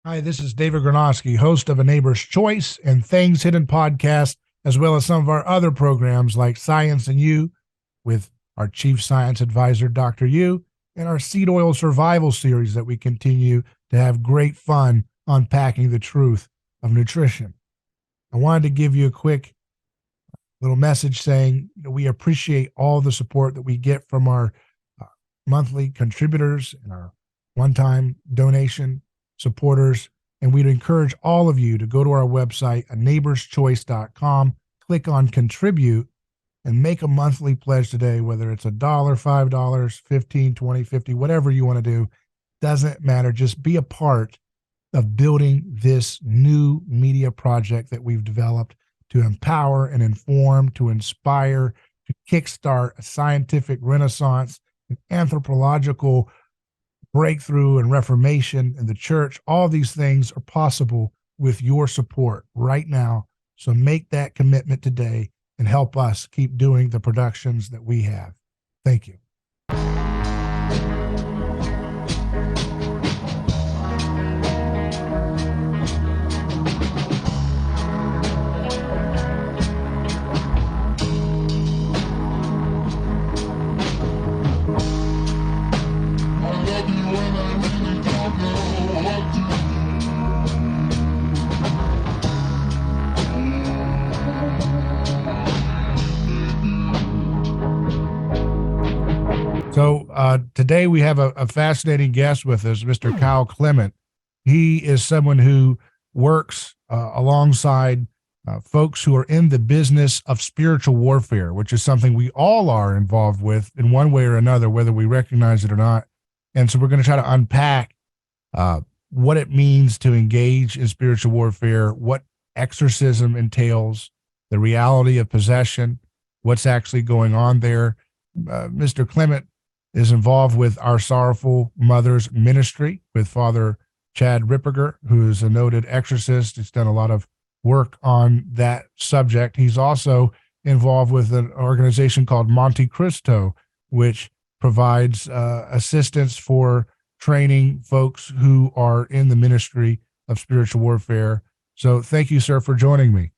Hi, this is David Gornoski, host of A Neighbor's Choice and Things Hidden podcast, as well as some of our other programs like Science and You with our chief science advisor, Dr. Yu, and our seed oil survival series that we continue to have great fun unpacking the truth of nutrition. I wanted to give you a quick little message saying we appreciate all the support that we get from our uh, monthly contributors and our one-time donation supporters. And we'd encourage all of you to go to our website, a neighborschoice.com, click on contribute, and make a monthly pledge today, whether it's $1, $5, 15, 20, 50, whatever you want to do. Doesn't matter. Just be a part of building this new media project that we've developed to empower and inform, to inspire, to kickstart a scientific renaissance, an anthropological breakthrough and reformation in the church. All these things are possible with your support right now. So make that commitment today and help us keep doing the productions that we have. Thank you. So today we have a fascinating guest with us, Mr. Kyle Clement. He is someone who works alongside folks who are in the business of spiritual warfare, which is something we all are involved with in one way or another, whether we recognize it or not. And so we're going to try to unpack what it means to engage in spiritual warfare, what exorcism entails, the reality of possession, what's actually going on there. Mr. Clement is involved with Our Sorrowful Mothers Ministry with Father Chad Ripperger, who is a noted exorcist. He's done a lot of work on that subject. He's also involved with an organization called Monte Cristo, which provides assistance for training folks who are in the ministry of spiritual warfare. So thank you, sir, for joining me.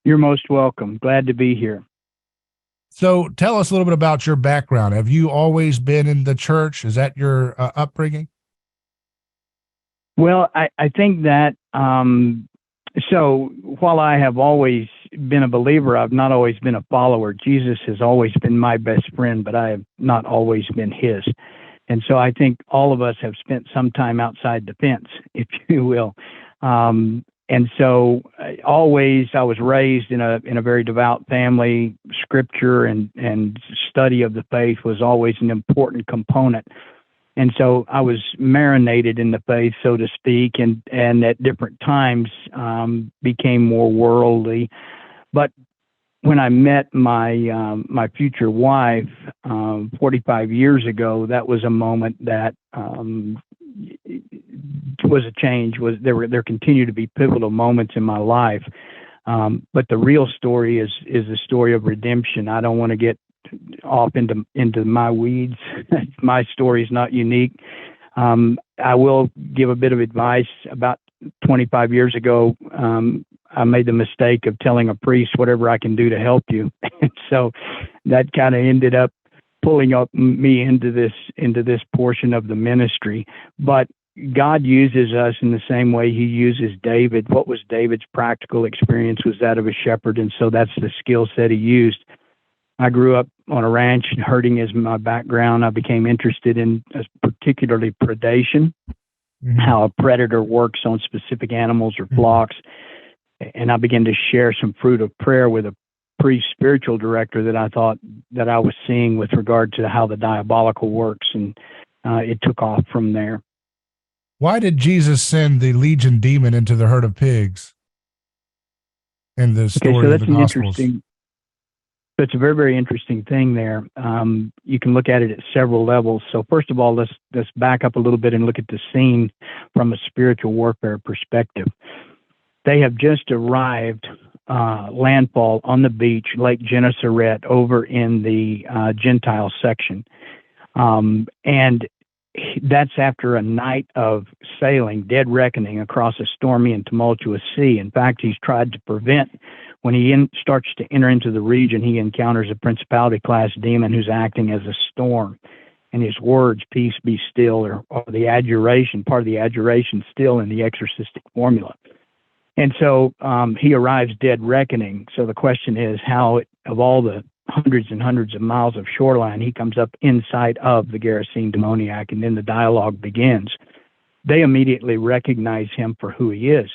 You're most welcome. Glad to be here. So tell us a little bit about your background. Have you always been in the church? Is that your upbringing? Well, I think that, so while I have always been a believer, I've not always been a follower. Jesus has always been my best friend, but I have not always been his. And so I think all of us have spent some time outside the fence, if you will. And so always I was raised in a very devout family. Scripture and study of the faith was always an important component. And so I was marinated in the faith, so to speak, and at different times became more worldly. But when I met my future wife 45 years ago, that was a moment that was a change. There continue to be pivotal moments in my life, but the real story is the story of redemption. I don't want to get off into my weeds. My story is not unique. I will give a bit of advice. About 25 years ago, I made the mistake of telling a priest, whatever I can do to help you. And so that kind of ended up pulling up me into this portion of the ministry. But God uses us in the same way he uses David. What was David's practical experience was that of a shepherd, and so that's the skill set he used. I grew up on a ranch, and herding is my background. I became interested in particularly predation, how a predator works on specific animals or flocks. And I began to share some fruit of prayer with a priest spiritual director that I thought that I was seeing with regard to how the diabolical works, and it took off from there. Why did Jesus send the legion demon into the herd of pigs in the story of the Gospels? It's a very, very interesting thing there. You can look at it at several levels. So first of all, let's back up a little bit and look at the scene from a spiritual warfare perspective. They have just arrived, landfall on the beach, Lake Gennesaret, over in the Gentile section. And that's after a night of sailing, dead reckoning across a stormy and tumultuous sea. In fact, he's tried to prevent, when he starts to enter into the region, he encounters a principality class demon who's acting as a storm. And his words, peace be still, or the adjuration, part of the adjuration still in the exorcistic formula. And so he arrives dead reckoning. So the question is how, of all the hundreds and hundreds of miles of shoreline, he comes up in sight of the Gerasene demoniac, and then the dialogue begins. They immediately recognize him for who he is.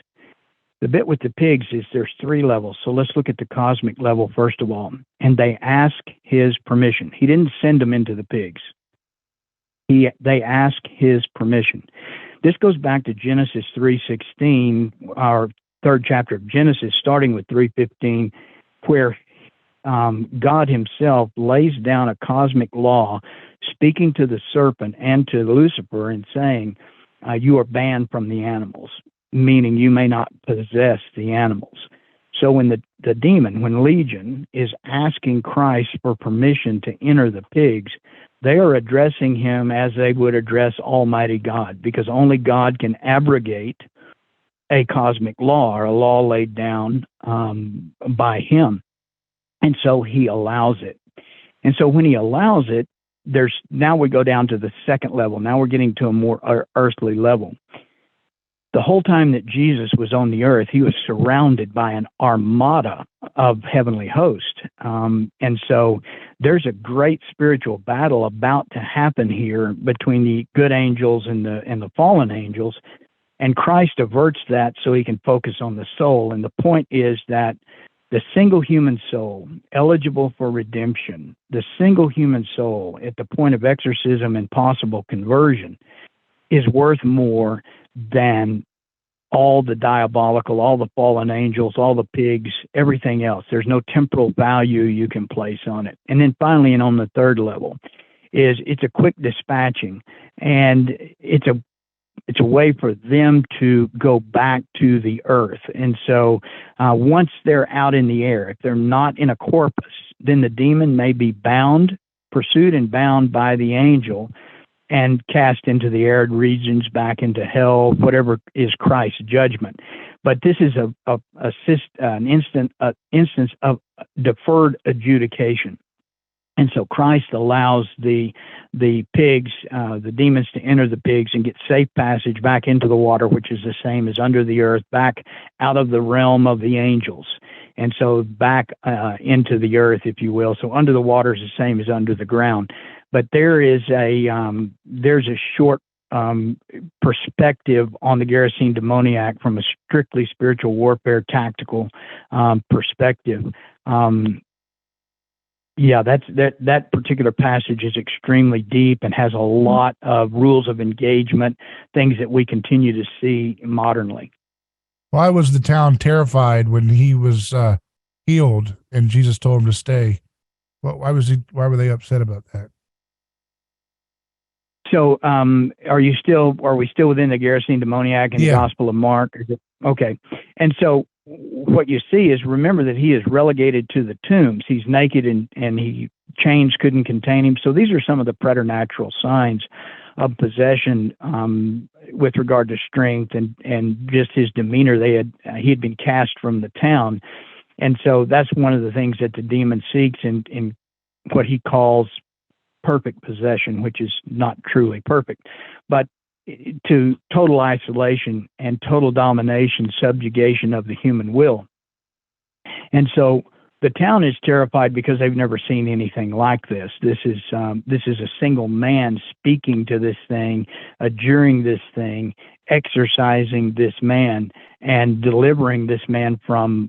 The bit with the pigs is there's 3 levels. So let's look at the cosmic level first of all. And they ask his permission. He didn't send them into the pigs. They ask his permission. This goes back to Genesis 3:16, our 3rd chapter of Genesis, starting with 3:15, where God himself lays down a cosmic law, speaking to the serpent and to Lucifer and saying, you are banned from the animals, meaning you may not possess the animals. So when the demon, when Legion is asking Christ for permission to enter the pigs, they are addressing him as they would address Almighty God, because only God can abrogate a cosmic law, or a law laid down by him. And so he allows it. And so when he allows it, now we go down to the 2nd level. Now we're getting to a more earthly level. The whole time that Jesus was on the earth, he was surrounded by an armada of heavenly hosts. And so there's a great spiritual battle about to happen here between the good angels and the fallen angels. And Christ averts that so he can focus on the soul. And the point is that the single human soul eligible for redemption, the single human soul at the point of exorcism and possible conversion, is worth more than all the diabolical, all the fallen angels, all the pigs, everything else. There's no temporal value you can place on it. And then finally, and on the 3rd level, is it's a quick dispatching, and it's a way for them to go back to the earth. And so once they're out in the air, if they're not in a corpus, then the demon may be bound, pursued and bound by the angel, and cast into the arid regions, back into hell, whatever is Christ's judgment. But this is an instance of deferred adjudication. And so Christ allows the pigs, the demons, to enter the pigs and get safe passage back into the water, which is the same as under the earth, back out of the realm of the angels. And so back into the earth, if you will. So under the water is the same as under the ground. But there's a short perspective on the Gerasene demoniac from a strictly spiritual warfare tactical perspective. That particular passage is extremely deep and has a lot of rules of engagement, things that we continue to see modernly. Why was the town terrified when he was healed and Jesus told him to stay? Why were they upset about that? So, are we still within the Gerasene demoniac in the Gospel of Mark? Okay. And so what you see is, remember that he is relegated to the tombs. He's naked and chains couldn't contain him. So these are some of the preternatural signs of possession with regard to strength and just his demeanor. He had been cast from the town. And so that's one of the things that the demon seeks in what he calls perfect possession, which is not truly perfect, but to total isolation and total domination, subjugation of the human will. And so the town is terrified because they've never seen anything like this. This is a single man speaking to this thing, adjuring this thing, exorcising this man, and delivering this man from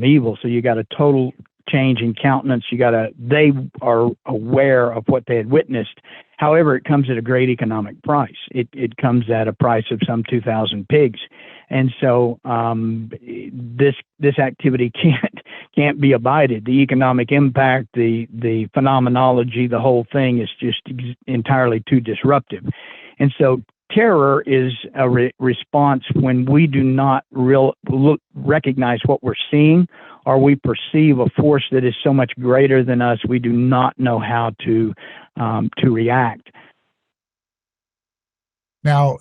evil. So you got a total change in countenance. They are aware of what they had witnessed. However, it comes at a great economic price. It comes at a price of some 2,000 pigs. And so this activity can't be abided. The economic impact, the phenomenology, the whole thing is just entirely too disruptive. And so terror is a response when we do not recognize what we're seeing, or we perceive a force that is so much greater than us, we do not know how to react. Now,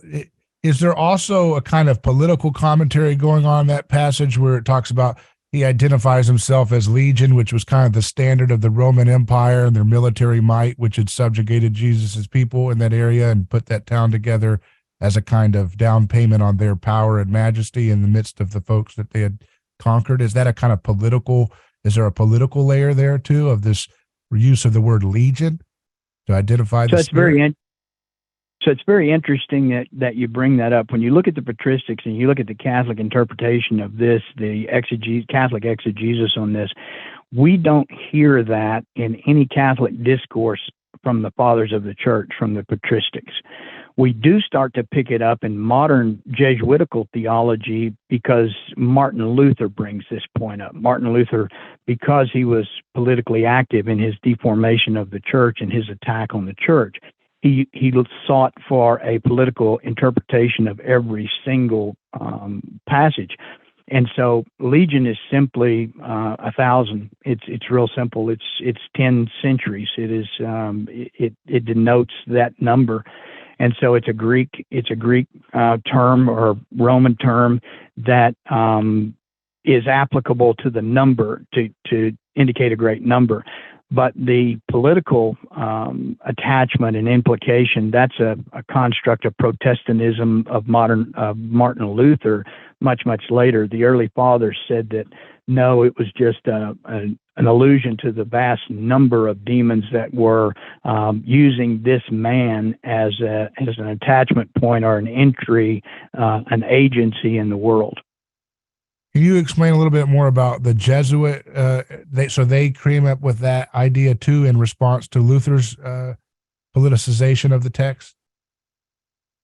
is there also a kind of political commentary going on in that passage where it talks about he identifies himself as legion, which was kind of the standard of the Roman Empire and their military might, which had subjugated Jesus's people in that area and put that town together as a kind of down payment on their power and majesty in the midst of the folks that they had conquered? Is that a kind of political, is there a political layer there too of this use of the word legion to identify the spirit? So it's very interesting that you bring that up. When you look at the patristics and you look at the Catholic interpretation of this, the Catholic exegesis on this, we don't hear that in any Catholic discourse from the fathers of the church, from the patristics. We do start to pick it up in modern Jesuitical theology because Martin Luther brings this point up. Martin Luther, because he was politically active in his deformation of the church and his attack on the church, he sought for a political interpretation of every single passage. And so legion is simply 1,000. It's real simple. It's 10 centuries. It denotes that number. And so it's a Greek term or Roman term that is applicable to the number to indicate a great number. But the political attachment and implication, that's a construct of Protestantism of Martin Luther much later. The early fathers said that, no, it was just an allusion to the vast number of demons that were using this man as an attachment point or an entry, an agency in the world. Can you explain a little bit more about the Jesuit? They came up with that idea too in response to Luther's politicization of the text?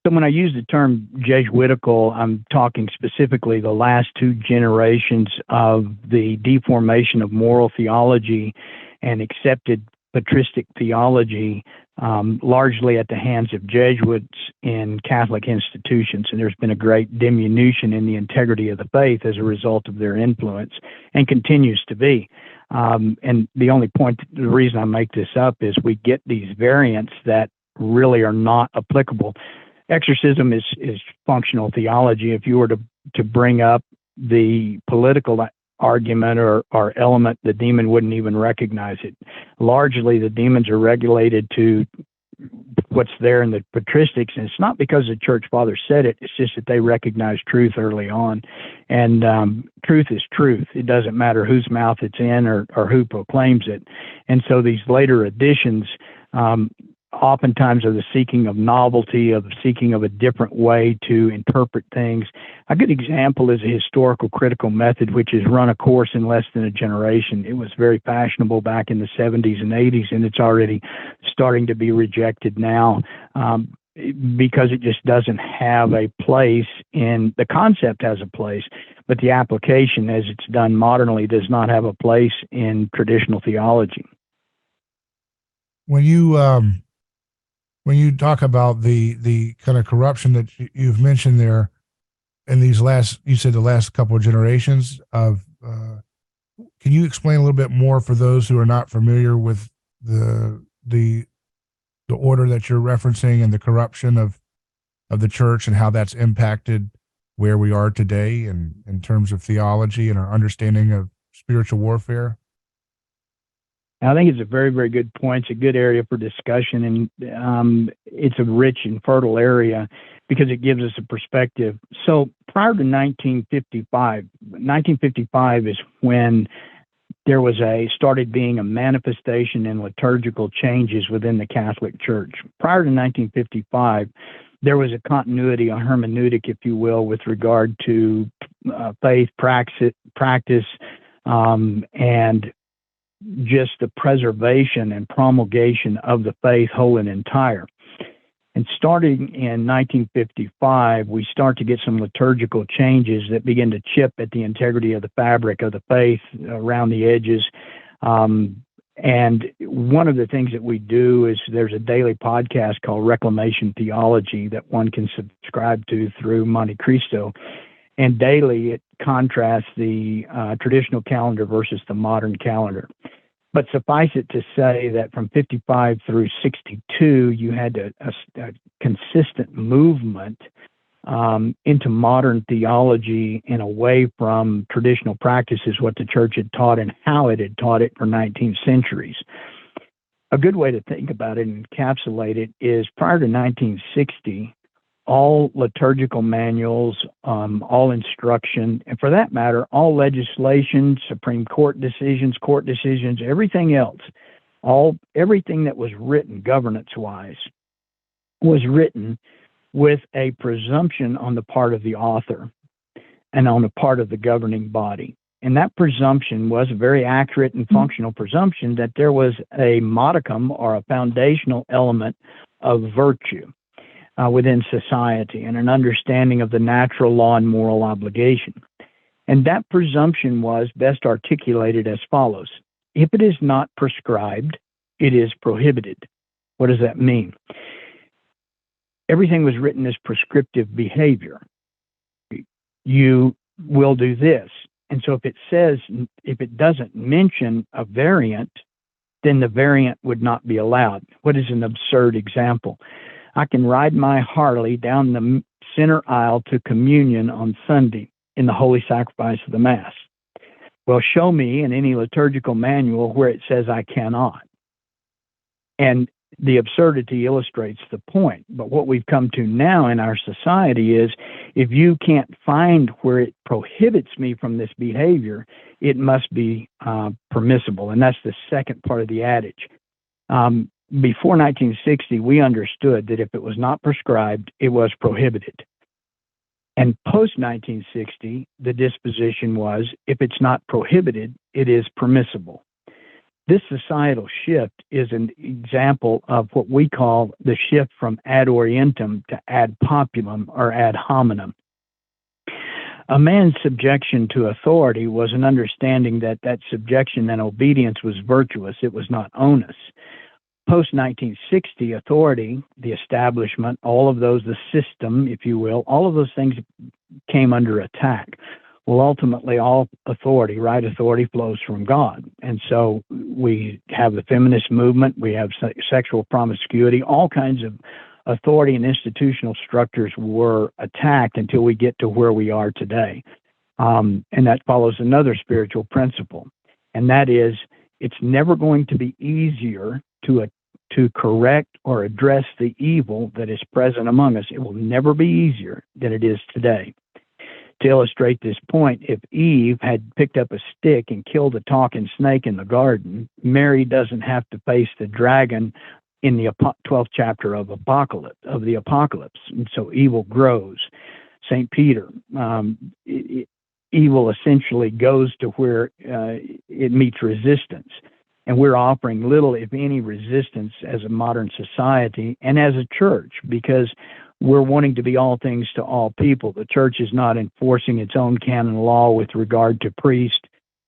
So when I use the term Jesuitical, I'm talking specifically the last two generations of the deformation of moral theology and accepted patristic theology, largely at the hands of Jesuits in Catholic institutions. And there's been a great diminution in the integrity of the faith as a result of their influence, and continues to be. And the reason I make this up is we get these variants that really are not applicable. Exorcism is functional theology. If you were to bring up the political argument or element, the demon wouldn't even recognize it. Largely, the demons are regulated to what's there in the patristics, and it's not because the church fathers said it, it's just that they recognize truth early on. And truth is truth. It doesn't matter whose mouth it's in or who proclaims it. And so these later additions oftentimes are the seeking of novelty, of the seeking of a different way to interpret things. A good example is a historical critical method, which has run a course in less than a generation. It was very fashionable back in the 70s and 80s, and it's already starting to be rejected now because it just doesn't have a place the concept has a place, but the application as it's done modernly does not have a place in traditional theology. When you talk about the kind of corruption that you've mentioned there in the last couple of generations of, can you explain a little bit more for those who are not familiar with the order that you're referencing and the corruption of the church and how that's impacted where we are today and in terms of theology and our understanding of spiritual warfare? I think it's a very, very good point. It's a good area for discussion, and it's a rich and fertile area because it gives us a perspective. So prior to 1955 is when there was started being a manifestation in liturgical changes within the Catholic Church. Prior to 1955, there was a continuity, a hermeneutic, if you will, with regard to faith, practice, and just the preservation and promulgation of the faith whole and entire. And starting in 1955, we start to get some liturgical changes that begin to chip at the integrity of the fabric of the faith around the edges. And one of the things that we do is there's a daily podcast called Reclamation Theology that one can subscribe to through Monte Cristo. And daily it contrasts the traditional calendar versus the modern calendar. But suffice it to say that from 55 through 62, you had a consistent movement into modern theology and away from traditional practices, what the church had taught and how it had taught it for 19 centuries. A good way to think about it and encapsulate it is prior to 1960, all liturgical manuals, all instruction, and for that matter, all legislation, Supreme Court decisions, everything else, everything that was written governance-wise was written with a presumption on the part of the author and on the part of the governing body. And that presumption was a very accurate and functional presumption that there was a modicum or a foundational element of virtue within society and an understanding of the natural law and moral obligation. And that presumption was best articulated as follows. If it is not prescribed, it is prohibited. What does that mean? Everything was written as prescriptive behavior. You will do this. And so if it doesn't mention a variant, then the variant would not be allowed. What is an absurd example? I can ride my Harley down the center aisle to communion on Sunday in the holy sacrifice of the Mass. Well, show me in any liturgical manual where it says I cannot. And the absurdity illustrates the point. But what we've come to now in our society is if you can't find where it prohibits me from this behavior, it must be permissible. And that's the second part of the adage. Before 1960, we understood that if it was not prescribed, it was prohibited. And post-1960, the disposition was, if it's not prohibited, it is permissible. This societal shift is an example of what we call the shift from ad orientem to ad populum or ad hominem. A man's subjection to authority was an understanding that that subjection and obedience was virtuous. It was not onus. Post-1960, authority, the establishment, all of those, the system, if you will, all of those things came under attack. Well, ultimately, all authority, right authority, flows from God. And so we have the feminist movement, we have sexual promiscuity, all kinds of authority and institutional structures were attacked until we get to where we are today. And that follows another spiritual principle, and that is it's never going to be easier to correct or address the evil that is present among us. It will never be easier than it is today. To illustrate this point, if Eve had picked up a stick and killed a talking snake in the garden, Mary doesn't have to face the dragon in the 12th chapter of the Apocalypse. And so evil grows. St. Peter, evil essentially goes to where it meets resistance. And we're offering little, if any, resistance as a modern society and as a church because we're wanting to be all things to all people. The church is not enforcing its own canon law with regard to priests.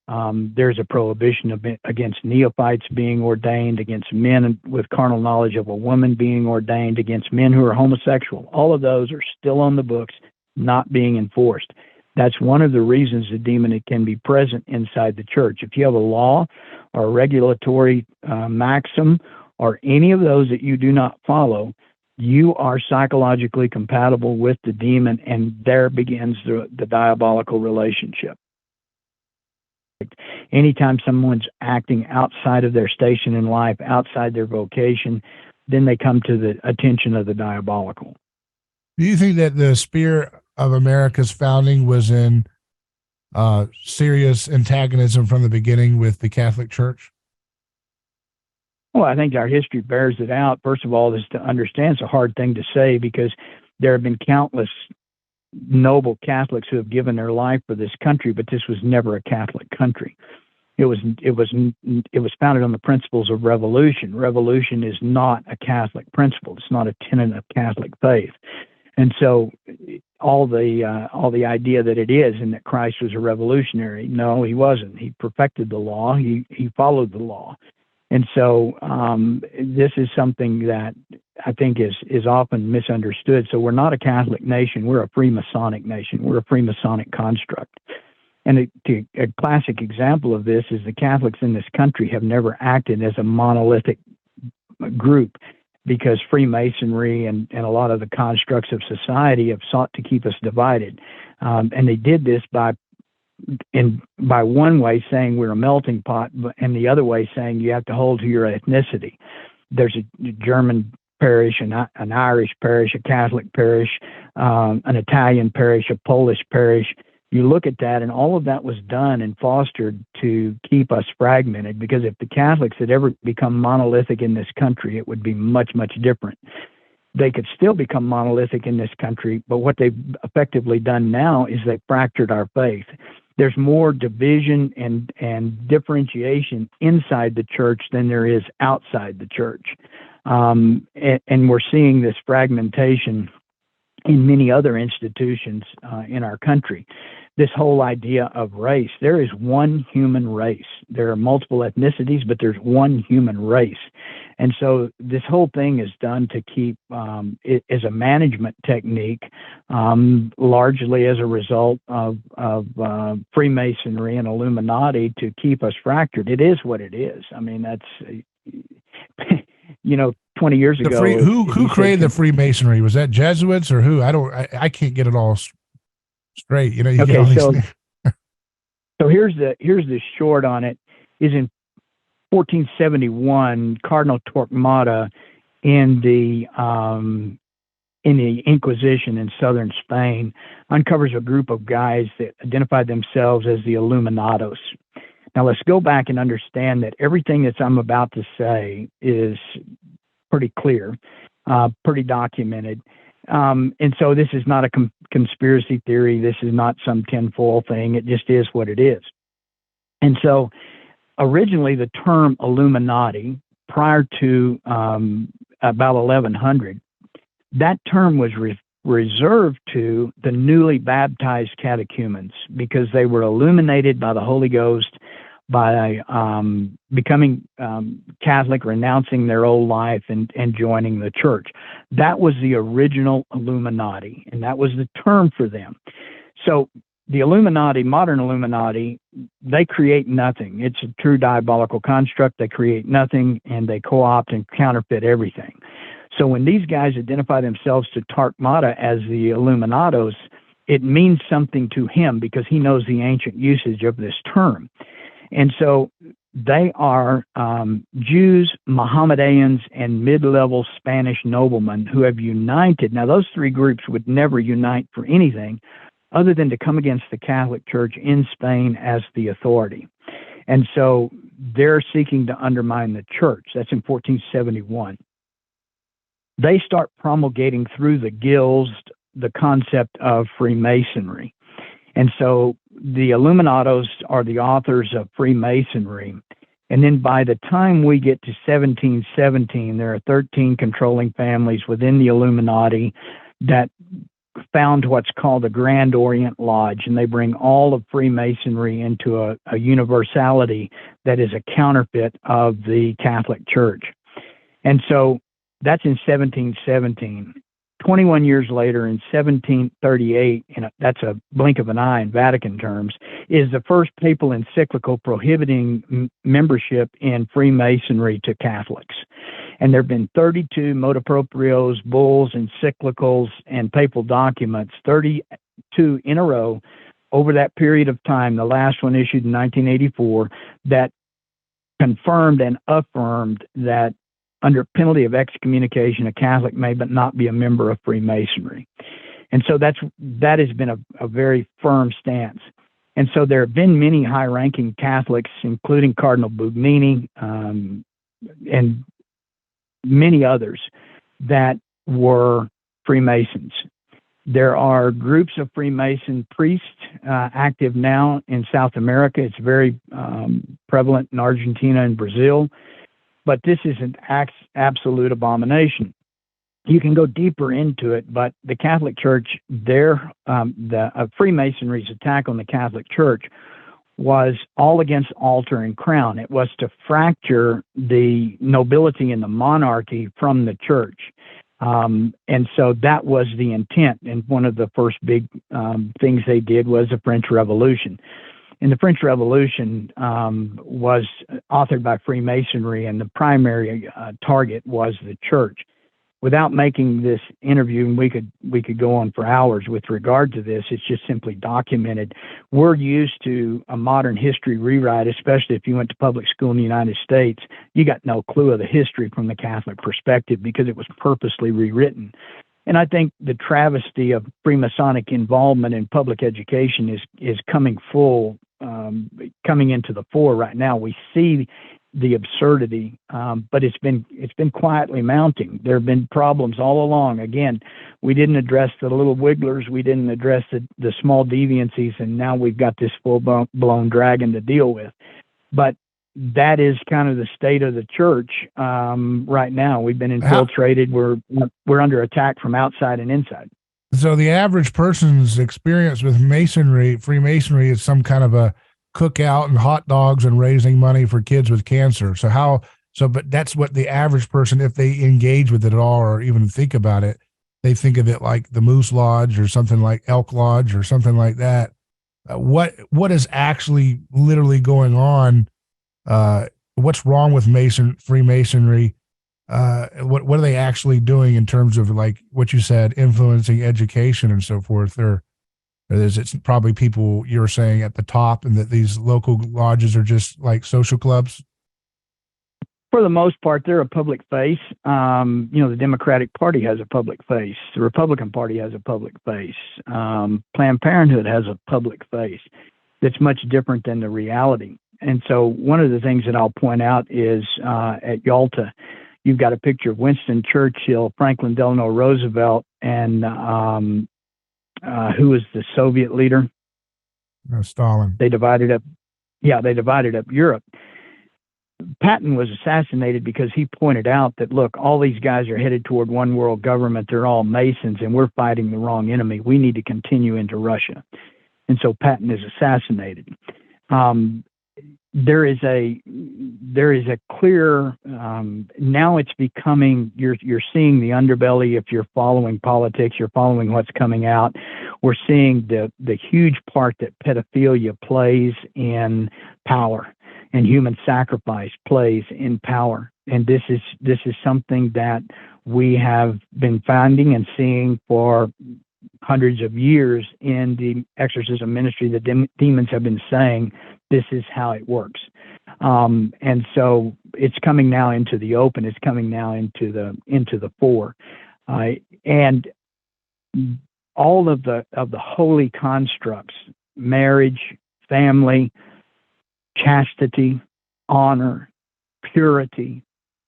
There's a prohibition against neophytes being ordained, against men with carnal knowledge of a woman being ordained, against men who are homosexual. All of those are still on the books, not being enforced. That's one of the reasons the demon can be present inside the church. If you have a law or a regulatory maxim or any of those that you do not follow, you are psychologically compatible with the demon, and there begins the diabolical relationship. Anytime someone's acting outside of their station in life, outside their vocation, then they come to the attention of the diabolical. Do you think that the spirit of America's founding was in serious antagonism from the beginning with the Catholic Church? Well, I think our history bears it out. First of all, is to understand it's a hard thing to say because there have been countless noble Catholics who have given their life for this country, but this was never a Catholic country. It was founded on the principles of revolution. Revolution is not a Catholic principle. It's not a tenet of Catholic faith. And so all the idea that it is and that Christ was a revolutionary, no, he wasn't. He perfected the law. He followed the law. And so this is something that I think is often misunderstood. So we're not a Catholic nation. We're a Freemasonic nation. We're a Freemasonic construct. And a classic example of this is the Catholics in this country have never acted as a monolithic group, because Freemasonry and a lot of the constructs of society have sought to keep us divided. And they did this by one way saying we're a melting pot, and the other way saying you have to hold to your ethnicity. There's a German parish, an Irish parish, a Catholic parish, an Italian parish, a Polish parish. You look at that, and all of that was done and fostered to keep us fragmented, because if the Catholics had ever become monolithic in this country, it would be much, much different. They could still become monolithic in this country, but what they've effectively done now is they've fractured our faith. There's more division and differentiation inside the church than there is outside the church. And we're seeing this fragmentation in many other institutions in our country. This whole idea of race, there is one human race. There are multiple ethnicities, but there's one human race. And so this whole thing is done to keep it as a management technique, largely as a result of Freemasonry and Illuminati, to keep us fractured. It is what it is. I mean, that's, 20 years ago. Who created the Freemasonry? Was that Jesuits or who? I can't get it all straight. You okay, get all these so here's the short on it. Is in 1471, Cardinal Torquemada in the Inquisition in southern Spain uncovers a group of guys that identified themselves as the Illuminados. Now let's go back and understand that everything that I'm about to say is pretty clear, pretty documented. And so this is not a conspiracy theory. This is not some tinfoil thing. It just is what it is. And so originally the term Illuminati, prior to about 1100, that term was reserved to the newly baptized catechumens, because they were illuminated by the Holy Ghost by becoming Catholic, renouncing their old life, and joining the church. That was the original Illuminati, and that was the term for them. So the Illuminati, modern Illuminati, they create nothing. It's a true diabolical construct. They create nothing, and they co-opt and counterfeit everything. So when these guys identify themselves to Torquemada as the Illuminados, it means something to him, because he knows the ancient usage of this term. And so they are Jews, Mohammedans, and mid-level Spanish noblemen who have united. Now, those three groups would never unite for anything other than to come against the Catholic Church in Spain as the authority. And so they're seeking to undermine the church. That's in 1471. They start promulgating through the guilds the concept of Freemasonry. And so the Illuminados are the authors of Freemasonry. And then by the time we get to 1717, there are 13 controlling families within the Illuminati that found what's called the Grand Orient Lodge, and they bring all of Freemasonry into a universality that is a counterfeit of the Catholic Church. And so that's in 1717. 21 years later, in 1738, and that's a blink of an eye in Vatican terms, is the first papal encyclical prohibiting membership in Freemasonry to Catholics. And there have been 32 motu proprios, bulls, encyclicals, and papal documents, 32 in a row over that period of time, the last one issued in 1984, that confirmed and affirmed that under penalty of excommunication, a Catholic may but not be a member of Freemasonry. And so that has been a very firm stance. And so there have been many high-ranking Catholics, including Cardinal Bugnini and many others, that were Freemasons. There are groups of Freemason priests active now in South America. It's very prevalent in Argentina and Brazil. But this is an absolute abomination. You can go deeper into it, but the Catholic Church, the Freemasonry's attack on the Catholic Church was all against altar and crown. It was to fracture the nobility and the monarchy from the church. And so that was the intent. And one of the first big things they did was the French Revolution. And the French Revolution was authored by Freemasonry, and the primary target was the church. Without making this interview, and we could go on for hours with regard to this, it's just simply documented. We're used to a modern history rewrite, especially if you went to public school in the United States. You got no clue of the history from the Catholic perspective because it was purposely rewritten. And I think the travesty of Freemasonic involvement in public education is coming into the fore right now. We see the absurdity, but it's been quietly mounting. There have been problems all along. Again, we didn't address the little wigglers, we didn't address the small deviancies, and now we've got this full-blown dragon to deal with. But that is kind of the state of the church right now. We've been infiltrated. We're under attack from outside and inside. So the average person's experience with Freemasonry is some kind of a cookout and hot dogs and raising money for kids with cancer. But that's what the average person, if they engage with it at all or even think about it, they think of it like the Moose Lodge or something like Elk Lodge or something like that. What is actually literally going on? What's wrong with Freemasonry? What are they actually doing in terms of, like what you said, influencing education and so forth? Or is it probably people you're saying at the top, and that these local lodges are just like social clubs? For the most part, they're a public face. The Democratic Party has a public face. The Republican Party has a public face. Planned Parenthood has a public face that's much different than the reality. And so one of the things that I'll point out is at Yalta, you've got a picture of Winston Churchill, Franklin Delano Roosevelt, and who was the Soviet leader? Stalin. They divided up Europe. Patton was assassinated because he pointed out that, look, all these guys are headed toward one world government. They're all Masons, and we're fighting the wrong enemy. We need to continue into Russia. And so Patton is assassinated. There is a clear, now it's becoming, you're seeing the underbelly. If you're following politics, you're following what's coming out. We're seeing the huge part that pedophilia plays in power, and human sacrifice plays in power. And this is something that we have been finding and seeing for hundreds of years in the exorcism ministry. The demons have been saying this is how it works, and so it's coming now into the open. It's coming now into the fore, and all of the holy constructs: marriage, family, chastity, honor, purity,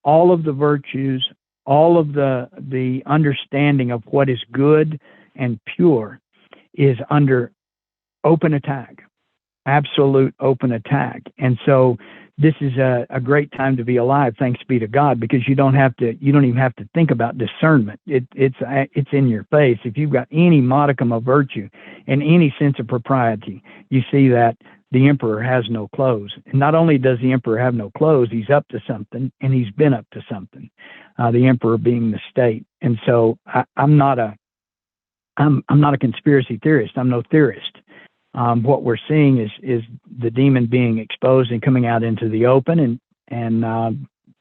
all of the virtues, all of the understanding of what is good and pure is under open attack, absolute open attack. And so this is a great time to be alive, thanks be to God, because you don't even have to think about discernment. It's in your face. If you've got any modicum of virtue and any sense of propriety, you see that the emperor has no clothes. And not only does the emperor have no clothes, he's up to something, and he's been up to something. The emperor being the state. And so I'm not a conspiracy theorist. I'm no theorist. What we're seeing is the demon being exposed and coming out into the open, and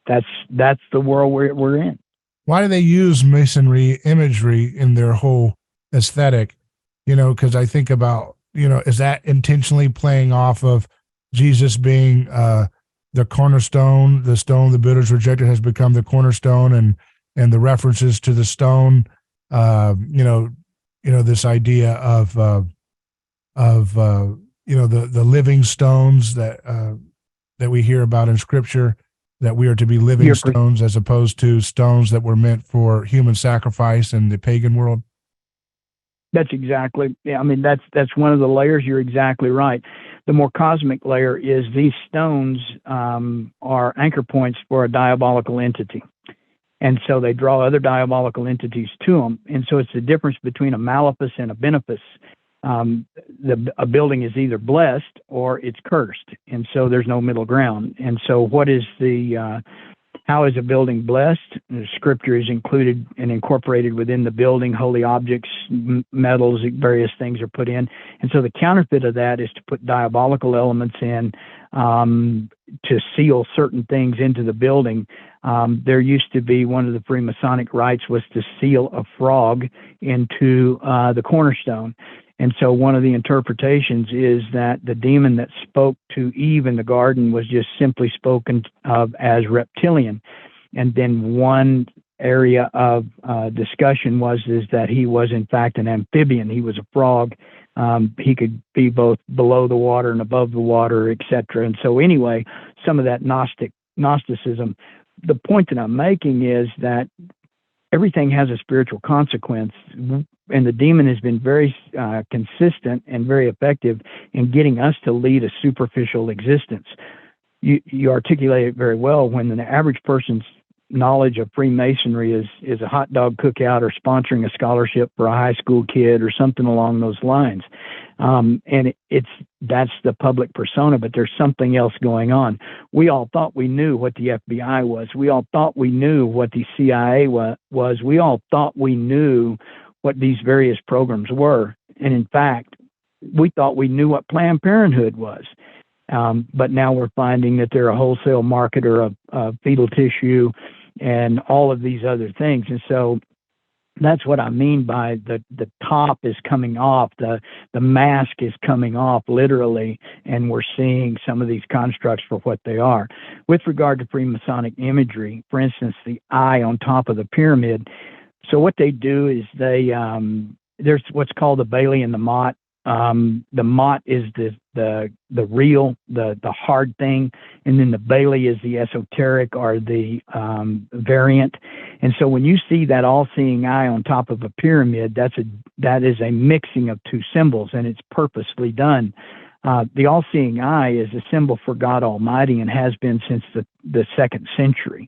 that's the world we're in. Why do they use masonry imagery in their whole aesthetic? Because I think about, is that intentionally playing off of Jesus being the cornerstone, the stone the builders rejected has become the cornerstone, and the references to the stone, this idea of the living stones that we hear about in Scripture, that we are to be living stones as opposed to stones that were meant for human sacrifice in the pagan world? That's exactly. Yeah, I mean, that's one of the layers. You're exactly right. The more cosmic layer is these stones are anchor points for a diabolical entity. And so they draw other diabolical entities to them. And so it's the difference between a malefice and a benefice. A building is either blessed or it's cursed. And so there's no middle ground. And so How is a building blessed? The scripture is included and incorporated within the building. Holy objects, metals, various things are put in. And so the counterfeit of that is to put diabolical elements in to seal certain things into the building. There used to be, one of the Freemasonic rites was to seal a frog into the cornerstone. And so one of the interpretations is that the demon that spoke to Eve in the garden was just simply spoken of as reptilian. And then one area of discussion is that he was in fact an amphibian. He was a frog. He could be both below the water and above the water, etc. And so anyway, some of that Gnosticism. The point that I'm making is that everything has a spiritual consequence, and the demon has been very consistent and very effective in getting us to lead a superficial existence. You articulate it very well. When the average person's knowledge of Freemasonry is a hot dog cookout or sponsoring a scholarship for a high school kid or something along those lines, and that's the public persona, but there's something else going on. We all thought we knew what the FBI was. We all thought we knew what the CIA was. We all thought we knew what these various programs were. And in fact, we thought we knew what Planned Parenthood was. But now we're finding that they're a wholesale marketer of fetal tissue and all of these other things. And so that's what I mean by the top is coming off, the mask is coming off literally, and we're seeing some of these constructs for what they are. With regard to Freemasonic imagery, for instance, the eye on top of the pyramid. So what they do is there's what's called the Bailey and the Mott. The Mott is the real, the hard thing, and then the Bailey is the esoteric or the variant. And so when you see that all-seeing eye on top of a pyramid, that is a mixing of two symbols, and it's purposely done. The all-seeing eye is a symbol for God Almighty and has been since the 2nd century.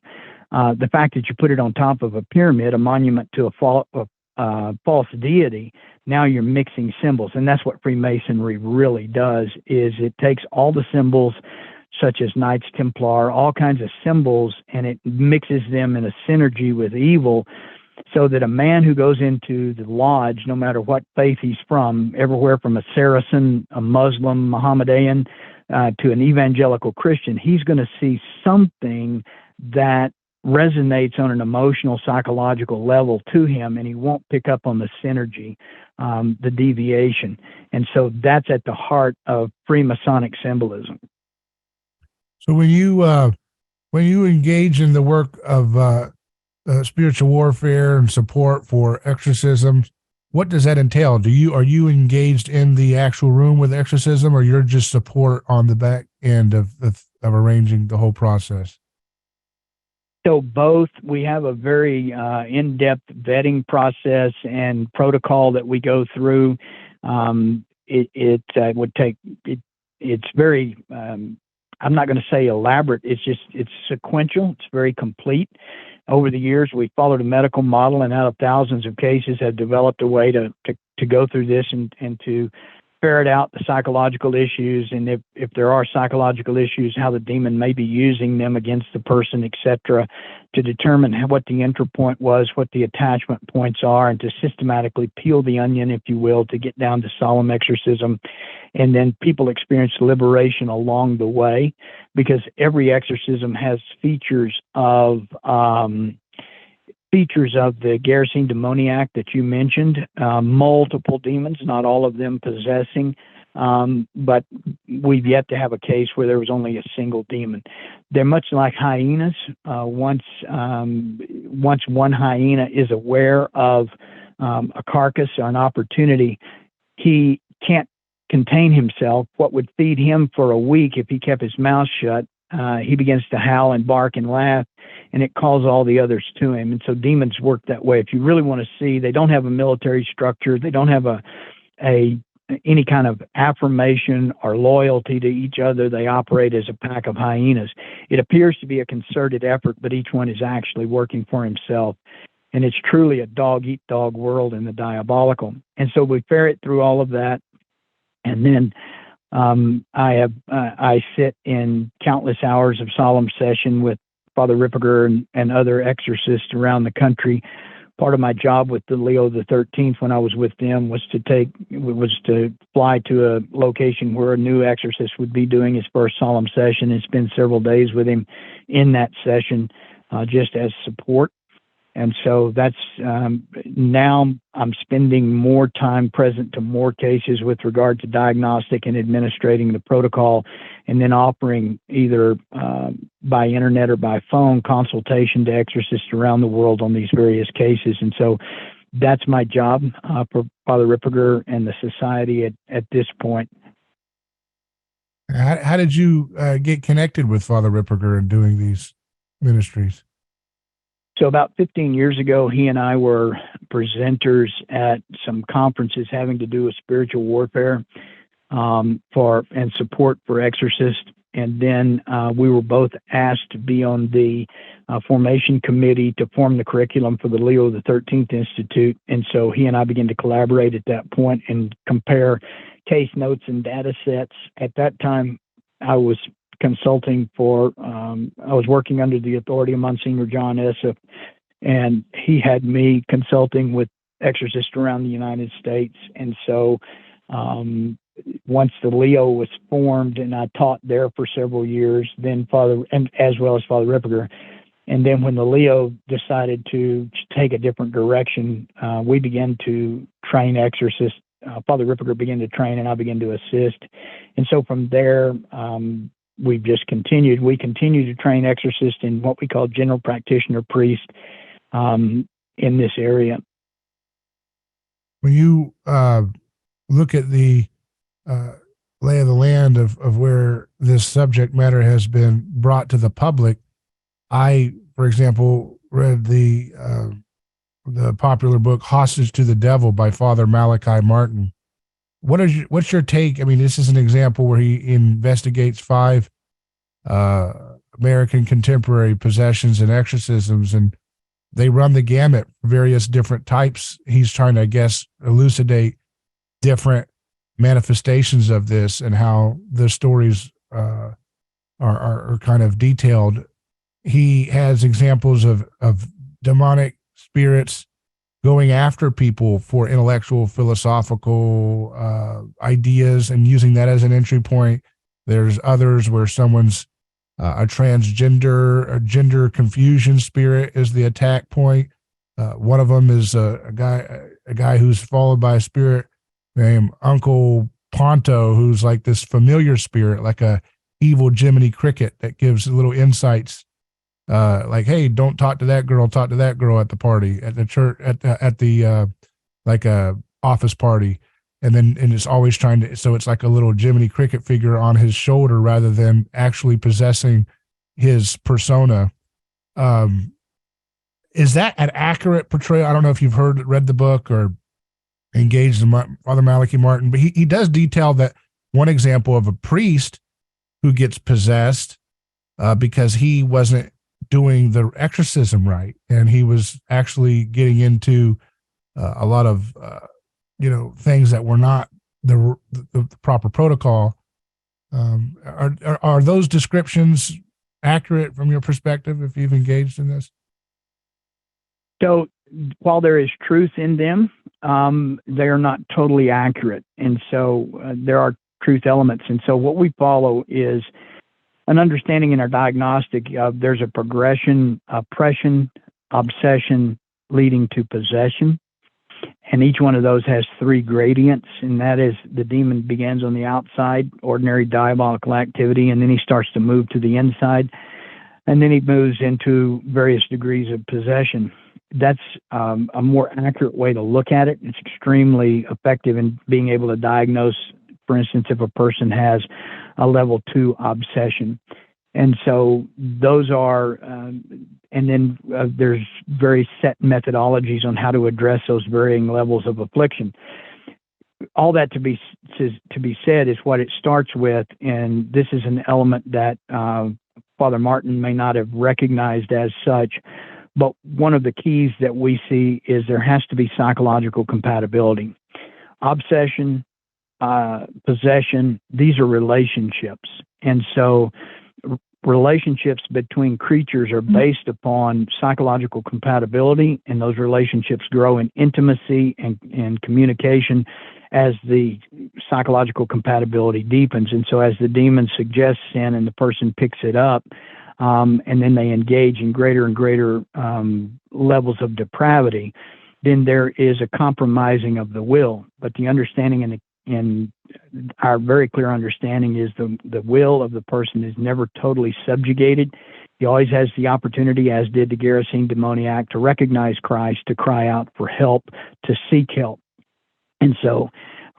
The fact that you put it on top of a pyramid, a monument to a false deity, now you're mixing symbols. And that's what Freemasonry really does, is it takes all the symbols, such as Knights Templar, all kinds of symbols, and it mixes them in a synergy with evil, so that a man who goes into the lodge, no matter what faith he's from, everywhere from a Saracen, a Muslim, Mohammedan, to an evangelical Christian, he's going to see something that resonates on an emotional, psychological level to him, and he won't pick up on the synergy, the deviation. And so that's at the heart of Freemasonic symbolism. So when you engage in the work of spiritual warfare and support for exorcisms, what does that entail? Are you engaged in the actual room with exorcism, or you're just support on the back end of arranging the whole process? So both. We have a very in-depth vetting process and protocol that we go through. It would take. It's very. I'm not going to say elaborate. It's sequential. It's very complete. Over the years, we followed a medical model, and out of thousands of cases, have developed a way to go through this and to ferret out the psychological issues, and if there are psychological issues, how the demon may be using them against the person, etc., to determine what the entry point was, what the attachment points are, and to systematically peel the onion, if you will, to get down to solemn exorcism. And then people experience liberation along the way, because every exorcism has features of the Gerasene demoniac that you mentioned, multiple demons, not all of them possessing, but we've yet to have a case where there was only a single demon. They're much like hyenas. Once one hyena is aware of a carcass or an opportunity, he can't contain himself. What would feed him for a week if he kept his mouth shut, he begins to howl and bark and laugh, and it calls all the others to him. And so demons work that way. If you really want to see, they don't have a military structure. They don't have any kind of affirmation or loyalty to each other. They operate as a pack of hyenas. It appears to be a concerted effort, but each one is actually working for himself. And it's truly a dog-eat-dog world in the diabolical. And so we ferret through all of that. And then I sit in countless hours of solemn session with Father Ripperger and other exorcists around the country. Part of my job with the Leo the 13th when I was with them was to fly to a location where a new exorcist would be doing his first solemn session and spend several days with him in that session, just as support. And so that's now I'm spending more time present to more cases with regard to diagnostic and administrating the protocol, and then offering either by internet or by phone consultation to exorcists around the world on these various cases. And so that's my job for Father Ripperger and the society at this point. How did you get connected with Father Ripperger and doing these ministries? So about 15 years ago, he and I were presenters at some conferences having to do with spiritual warfare and support for exorcists. And then we were both asked to be on the formation committee to form the curriculum for the Leo the 13th Institute. And so he and I began to collaborate at that point and compare case notes and data sets. At that time, I was consulting I was working under the authority of Monsignor John Essa, and he had me consulting with exorcists around the United States. And so once the Leo was formed, and I taught there for several years, then as well as Father Ripperger. And then when the Leo decided to take a different direction, we began to train exorcists. Father Ripperger began to train, and I began to assist. And so from there, we've just continued. We continue to train exorcists in what we call general practitioner priest in this area. When you look at the lay of the land of where this subject matter has been brought to the public, I, for example, read the popular book "Hostage to the Devil" by Father Malachi Martin. What's your take? I mean, this is an example where he investigates 5 American contemporary possessions and exorcisms, and they run the gamut, various different types. He's trying to, I guess, elucidate different manifestations of this and how the stories are kind of detailed. He has examples of demonic spirits going after people for intellectual, philosophical ideas and using that as an entry point. There's others where someone's a transgender, a gender confusion spirit is the attack point. One of them is a guy who's followed by a spirit named Uncle Ponto, who's like this familiar spirit, like a evil Jiminy Cricket that gives little insights. Like, hey, don't talk to that girl, talk to that girl at the party, at the church, at the like a office party. And it's always so it's like a little Jiminy Cricket figure on his shoulder rather than actually possessing his persona. Is that an accurate portrayal? I don't know if you've read the book or engaged in Father Malachi Martin, but he does detail that one example of a priest who gets possessed because he wasn't doing the exorcism right, and he was actually getting into a lot of things that were not the proper protocol. Are those descriptions accurate from your perspective if you've engaged in this? So while there is truth in them, they are not totally accurate. And so there are truth elements. And so what we follow is an understanding in our diagnostic. There's a progression, oppression, obsession, leading to possession. And each one of those has 3 gradients, and that is the demon begins on the outside, ordinary diabolical activity, and then he starts to move to the inside, and then he moves into various degrees of possession. That's a more accurate way to look at it. It's extremely effective in being able to diagnose, for instance, if a person has a level 2 obsession. And so those are, and then there's very set methodologies on how to address those varying levels of affliction. All that to be said is what it starts with, and this is an element that Father Martin may not have recognized as such, but one of the keys that we see is there has to be psychological compatibility. Obsession, possession, these are relationships. And so relationships between creatures are based upon psychological compatibility, and those relationships grow in intimacy and communication as the psychological compatibility deepens. And so as the demon suggests sin and the person picks it up, and then they engage in greater and greater levels of depravity, then there is a compromising of the will. But the understanding and our very clear understanding is the will of the person is never totally subjugated. He always has the opportunity, as did the Gerasene demoniac, to recognize Christ, to cry out for help, to seek help. And so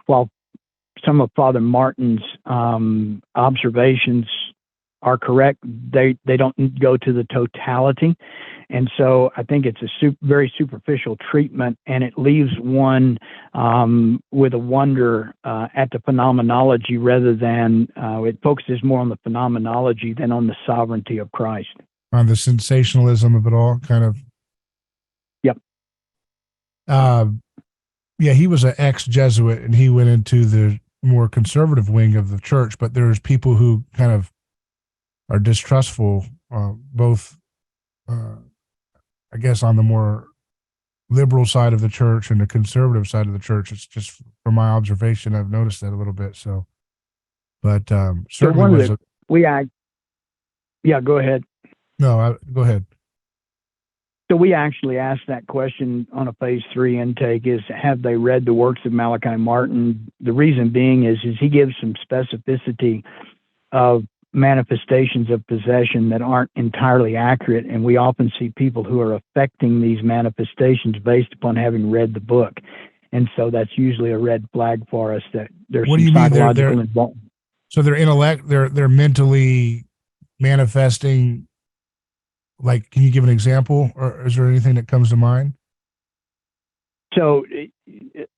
while some of Father Martin's observations are correct, they don't go to the totality. And so I think it's a very superficial treatment, and it leaves one with a wonder at the phenomenology rather than it focuses more on the phenomenology than on the sovereignty of Christ. On the sensationalism of it all, kind of. Yep. Yeah, he was an ex-Jesuit, and he went into the more conservative wing of the church, but there's people who kind of are distrustful, both I guess on the more liberal side of the church and the conservative side of the church. It's just from my observation, I've noticed that a little bit. So, but certainly go ahead. No, go ahead. So we actually asked that question on a phase 3 intake: is have they read the works of Malachi Martin? The reason being is he gives some specificity of manifestations of possession that aren't entirely accurate, and we often see people who are affecting these manifestations based upon having read the book, and so that's usually a red flag for us that there's some psychological involvement. So they're mentally manifesting. Like, can you give an example, or is there anything that comes to mind? So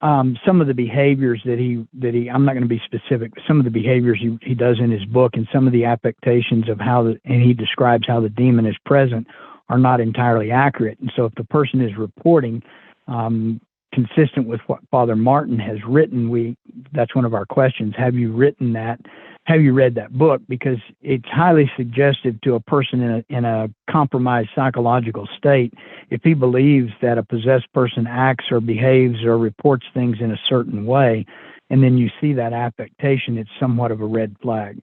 some of the behaviors that he I'm not going to be specific, but some of the behaviors he does in his book and some of the affectations of and he describes how the demon is present are not entirely accurate. And so if the person is reporting consistent with what Father Martin has written, that's one of our questions. Have you written that? Have you read that book? Because it's highly suggestive to a person in a compromised psychological state. If he believes that a possessed person acts or behaves or reports things in a certain way, and then you see that affectation, it's somewhat of a red flag.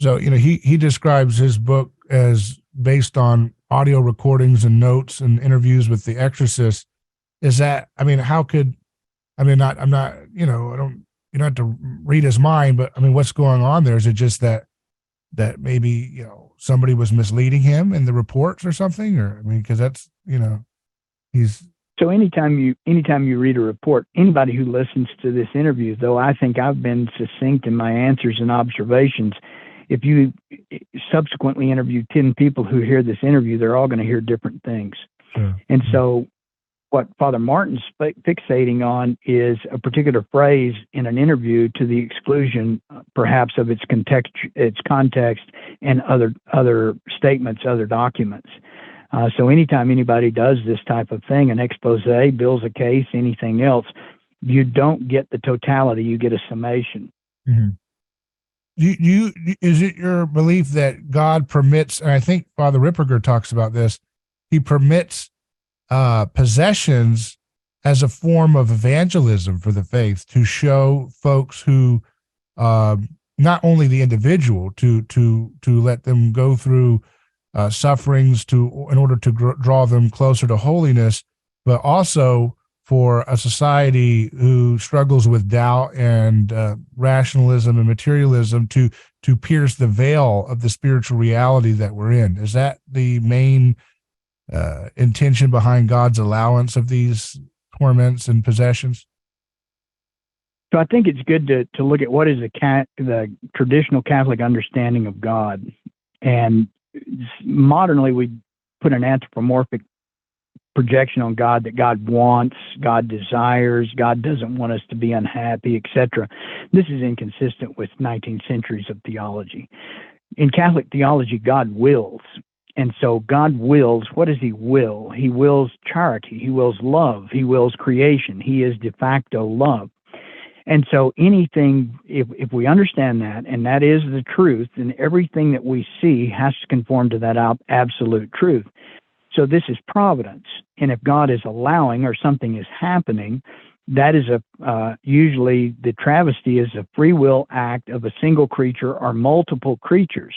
So, he describes his book as based on audio recordings and notes and interviews with the exorcists. Is that, how could, I'm not, you don't have to read his mind, but what's going on there? Is it just that maybe, somebody was misleading him in the reports or something? Or, because that's, he's. So anytime you read a report, anybody who listens to this interview, though I think I've been succinct in my answers and observations, if you subsequently interview 10 people who hear this interview, they're all going to hear different things. Sure. And so what Father Martin's fixating on is a particular phrase in an interview to the exclusion, perhaps, of its context and other statements, other documents. So anytime anybody does this type of thing, an expose, bills a case, anything else, you don't get the totality, you get a summation. Mm-hmm. Is it your belief that God permits, and I think Father Ripperger talks about this, he permits possessions as a form of evangelism for the faith, to show folks who, not only the individual, to let them go through sufferings in order to draw them closer to holiness, but also for a society who struggles with doubt and rationalism and materialism to pierce the veil of the spiritual reality that we're in. Is that the main intention behind God's allowance of these torments and possessions? So I think it's good to look at what is the traditional Catholic understanding of God. And modernly, we put an anthropomorphic projection on God, that God wants, God desires, God doesn't want us to be unhappy, etc. This is inconsistent with 19th centuries of theology. In Catholic theology, God wills. And so God wills. What does he will? He wills charity. He wills love. He wills creation. He is de facto love. And so anything, if we understand that, and that is the truth, then everything that we see has to conform to that absolute truth. So this is providence. And if God is allowing or something is happening, that is usually the travesty is a free will act of a single creature or multiple creatures.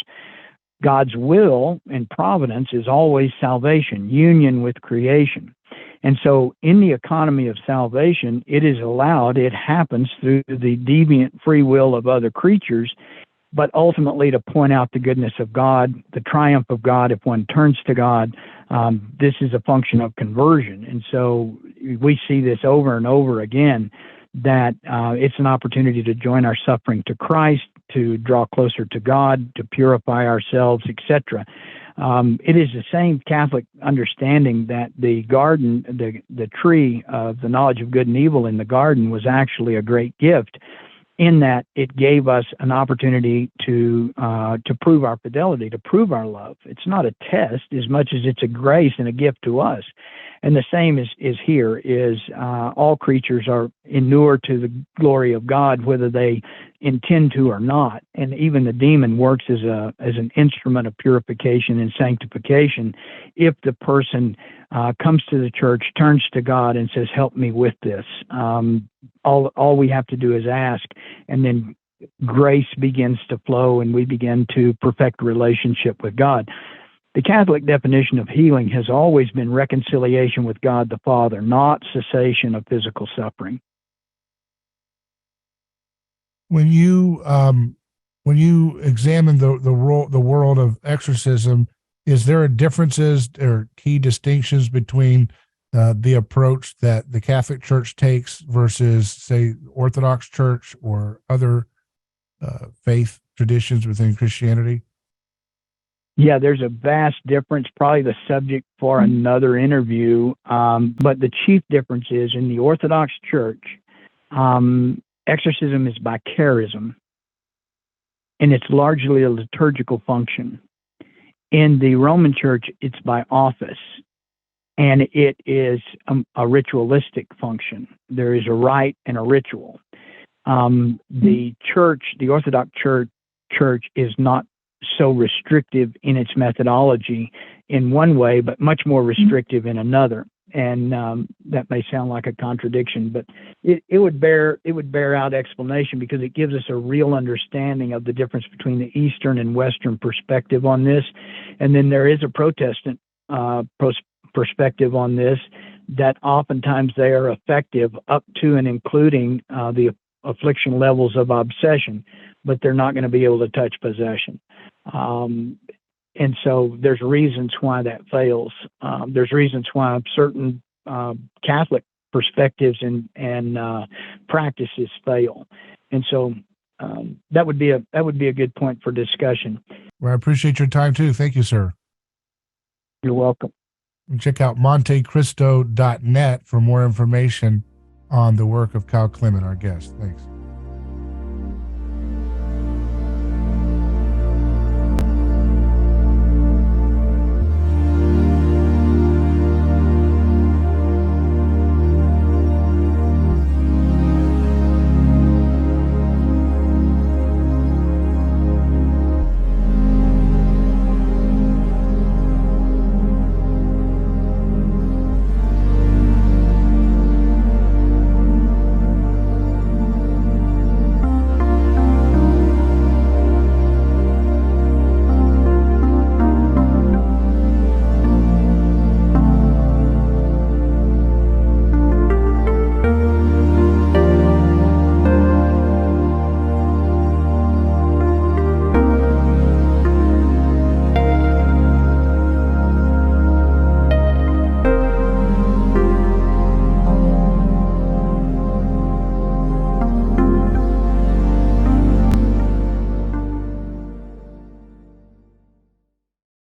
God's will and providence is always salvation, union with creation. And so in the economy of salvation, it is allowed, it happens through the deviant free will of other creatures, but ultimately to point out the goodness of God, the triumph of God if one turns to God. This is a function of conversion. And so we see this over and over again, that it's an opportunity to join our suffering to Christ, to draw closer to God, to purify ourselves, etc. It is the same Catholic understanding that the garden, the tree of the knowledge of good and evil in the garden was actually a great gift, in that it gave us an opportunity to prove our fidelity, to prove our love. It's not a test as much as it's a grace and a gift to us. And the same is here, is all creatures are inured to the glory of God, whether they intend to or not. And even the demon works as an instrument of purification and sanctification if the person comes to the church, turns to God and says, help me with this. All we have to do is ask, and then grace begins to flow and we begin to perfect relationship with God. The Catholic definition of healing has always been reconciliation with God the Father, not cessation of physical suffering. When you examine the world of exorcism, is there differences or key distinctions between the approach that the Catholic Church takes versus, say, Orthodox Church or other faith traditions within Christianity? Yeah, there's a vast difference, probably the subject for another interview. But the chief difference is in the Orthodox Church, exorcism is by charism, and it's largely a liturgical function. In the Roman Church, it's by office, and it is a ritualistic function. There is a rite and a ritual. The church, the Orthodox Church is not so restrictive in its methodology in one way, but much more restrictive in another. And that may sound like a contradiction, but it would bear out explanation, because it gives us a real understanding of the difference between the Eastern and Western perspective on this. And then there is a Protestant perspective on this, that oftentimes they are effective up to and including the affliction levels of obsession, but they're not going to be able to touch possession. And so there's reasons why that fails. There's reasons why certain Catholic perspectives and practices fail. And so that would be a good point for discussion. Well, I appreciate your time too. Thank you, sir. You're welcome. Check out montecristo.net for more information on the work of Kyle Clement, our guest. Thanks.